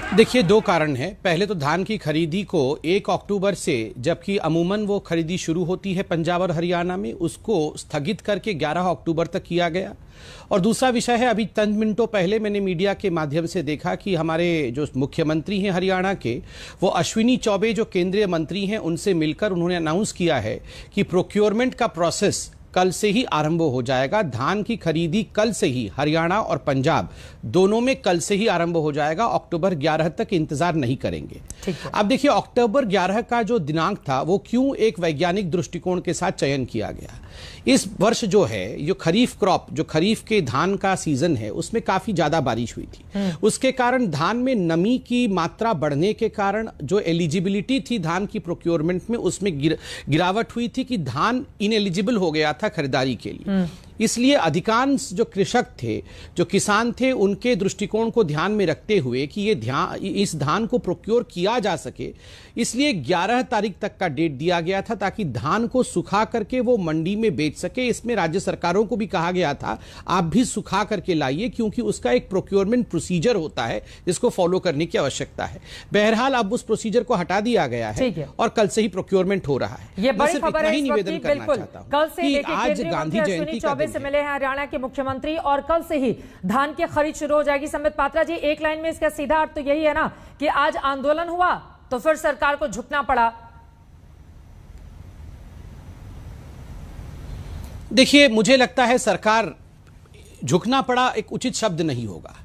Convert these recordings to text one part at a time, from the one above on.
देखिए, दो कारण हैं। पहले तो धान की खरीदी को 1 अक्टूबर से, जबकि अमूमन वो खरीदी शुरू होती है पंजाब और हरियाणा में, उसको स्थगित करके 11 अक्टूबर तक किया गया। और दूसरा विषय है, अभी चंद मिनटों पहले मैंने मीडिया के माध्यम से देखा कि हमारे जो मुख्यमंत्री हैं हरियाणा के, वो अश्विनी चौबे जो केंद्रीय मंत्री हैं, उनसे मिलकर उन्होंने अनाउंस किया है कि प्रोक्योरमेंट का प्रोसेस कल से ही आरंभ हो जाएगा। धान की खरीदी कल से ही हरियाणा और पंजाब दोनों में कल से ही आरंभ हो जाएगा। अक्टूबर 11 तक इंतजार नहीं करेंगे। अब देखिए, अक्टूबर 11 का जो दिनांक था वो क्यों एक वैज्ञानिक दृष्टिकोण के साथ चयन किया गया। इस वर्ष जो है, जो खरीफ क्रॉप, जो खरीफ के धान का सीजन है, उसमें काफी ज्यादा बारिश हुई थी। उसके कारण धान में नमी की मात्रा बढ़ने के कारण जो एलिजिबिलिटी थी धान की प्रोक्योरमेंट में, उसमें गिरावट हुई थी कि धान इनएलिजिबल हो गया था खरीदारी के लिए। इसलिए अधिकांश जो कृषक थे, जो किसान थे, उनके दृष्टिकोण को ध्यान में रखते हुए कि इस धान को प्रोक्योर किया जा सके, इसलिए 11 तारीख तक का डेट दिया गया था ताकि धान को सुखा करके वो मंडी में बेच सके। इसमें राज्य सरकारों को भी कहा गया था आप भी सुखा करके लाइए, क्योंकि उसका एक प्रोक्योरमेंट प्रोसीजर होता है जिसको फॉलो करने की आवश्यकता है। बहरहाल अब उस प्रोसीजर को हटा दिया गया है और कल से ही प्रोक्योरमेंट हो रहा है। ये बड़ी खबर है। निवेदन करना चाहता हूं कि आज गांधी जयंती से मिले हैं हरियाणा के मुख्यमंत्री और कल से ही धान की खरीद शुरू हो जाएगी। संबित पात्रा जी, एक लाइन में इसका सीधा अर्थ तो यही है ना कि आज आंदोलन हुआ तो फिर सरकार को झुकना पड़ा। देखिए, मुझे लगता है सरकार झुकना पड़ा एक उचित शब्द नहीं होगा।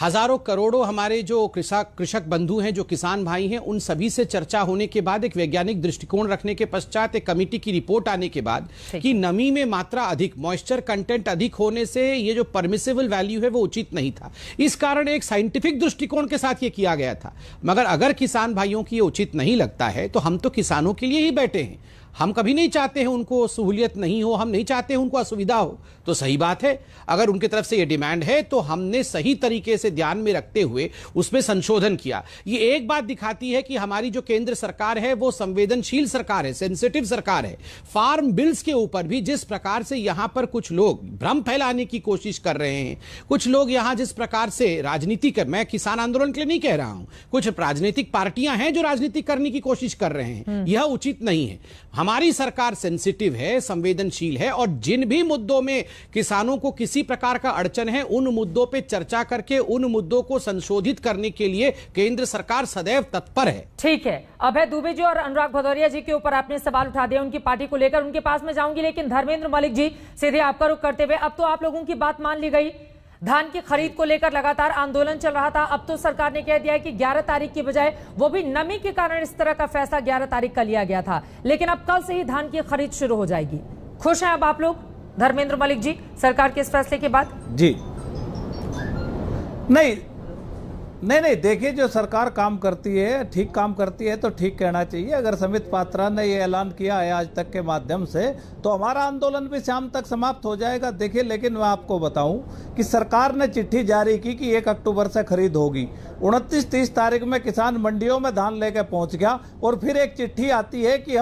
हजारों करोड़ों हमारे जो कृषक बंधु हैं, जो किसान भाई हैं, उन सभी से चर्चा होने के बाद, एक वैज्ञानिक दृष्टिकोण रखने के पश्चात, एक कमेटी की रिपोर्ट आने के बाद कि नमी में मात्रा अधिक, मॉइस्चर कंटेंट अधिक होने से ये जो परमिसिबल वैल्यू है वो उचित नहीं था। इस कारण एक साइंटिफिक दृष्टिकोण के साथ ये किया गया था। मगर अगर किसान भाइयों की ये उचित नहीं लगता है तो हम तो किसानों के लिए ही बैठे हैं। हम कभी नहीं चाहते हैं उनको सहूलियत नहीं हो, हम नहीं चाहते हैं उनको असुविधा हो। तो सही बात है, अगर उनकी तरफ से ये डिमांड है तो हमने सही तरीके से ध्यान में रखते हुए उसमें संशोधन किया। ये एक बात दिखाती है कि हमारी जो केंद्र सरकार है वो संवेदनशील सरकार है, सेंसिटिव सरकार है। फार्म बिल्स के ऊपर भी जिस प्रकार से यहां पर कुछ लोग भ्रम फैलाने की कोशिश कर रहे हैं, कुछ लोग यहां जिस प्रकार से राजनीति कर, मैं किसान आंदोलन के लिए नहीं कह रहा हूं, कुछ राजनीतिक पार्टियां हैं जो राजनीति करने की कोशिश कर रहे हैं, यह उचित नहीं है। हमारी सरकार सेंसिटिव है, संवेदनशील है और जिन भी मुद्दों में किसानों को किसी प्रकार का अड़चन है, उन मुद्दों पे चर्चा करके उन मुद्दों को संशोधित करने के लिए केंद्र सरकार सदैव तत्पर है। ठीक है, अभय दुबे जी और अनुराग भदौरिया जी के ऊपर आपने सवाल उठा दिया उनकी पार्टी को लेकर, उनके पास में जाऊंगी, लेकिन धर्मेंद्र मलिक जी, सीधे आपका रुख करते हुए, अब तो आप लोगों की बात मान ली गई। धान की खरीद को लेकर लगातार आंदोलन चल रहा था, अब तो सरकार ने कह दिया है कि 11 तारीख की बजाय, वो भी नमी के कारण इस तरह का फैसला 11 तारीख का लिया गया था, लेकिन अब कल से ही धान की खरीद शुरू हो जाएगी। खुश हैं अब आप लोग, धर्मेंद्र मलिक जी, सरकार के इस फैसले के बाद? जी नहीं, देखिए, जो सरकार काम करती है, ठीक काम करती है तो ठीक कहना चाहिए। अगर संबित पात्रा ने ये ऐलान किया है आज तक के माध्यम से, तो हमारा आंदोलन भी शाम तक समाप्त हो जाएगा। देखिए, लेकिन मैं आपको बताऊं कि सरकार ने चिट्ठी जारी की कि 1 अक्टूबर से खरीद होगी। 29-30 तारीख में किसान मंडियों में धान लेकर पहुंच गया और फिर एक चिट्ठी आती है कि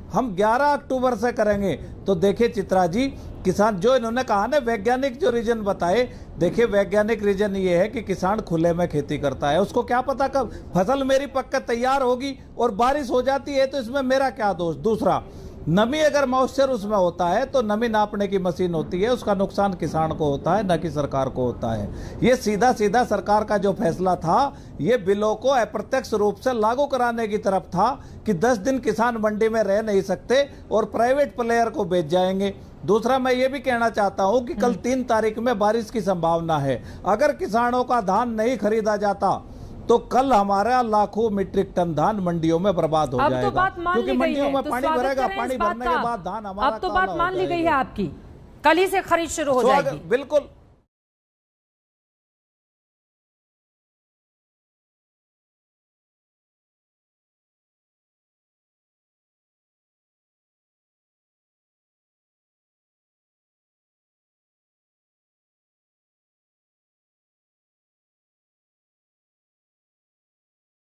हम 11 अक्टूबर से करेंगे। तो देखिए चित्रा जी, किसान जो इन्होंने कहा ना, वैज्ञानिक जो रीजन बताए, देखिए वैज्ञानिक रीजन ये है कि किसान खुले में खेती करता है, उसको क्या पता कब फसल मेरी पक कर तैयार होगी और बारिश हो जाती है, तो इसमें मेरा क्या दोष। दूसरा, नमी अगर मॉइस्चर उसमें होता है तो नमी नापने की मशीन होती है, उसका नुकसान किसान को होता है, न कि सरकार को होता है। ये सीधा सीधा सरकार का जो फैसला था, ये बिलों को अप्रत्यक्ष रूप से लागू कराने की तरफ था कि 10 दिन किसान मंडी में रह नहीं सकते और प्राइवेट प्लेयर को बेच जाएंगे। दूसरा, मैं ये भी कहना चाहता हूं कि कल 3 तारीख में बारिश की संभावना है। अगर किसानों का धान नहीं खरीदा जाता तो कल हमारा लाखों मीट्रिक टन धान मंडियों में बर्बाद हो जाएगा, तो बात मान क्योंकि ली गई मंडियों है, में तो पानी भरेगा, पानी भरने के बाद धान हमारा अब तो बात मान ली गई है आपकी, कल ही से खरीद शुरू हो जाएगी। बिल्कुल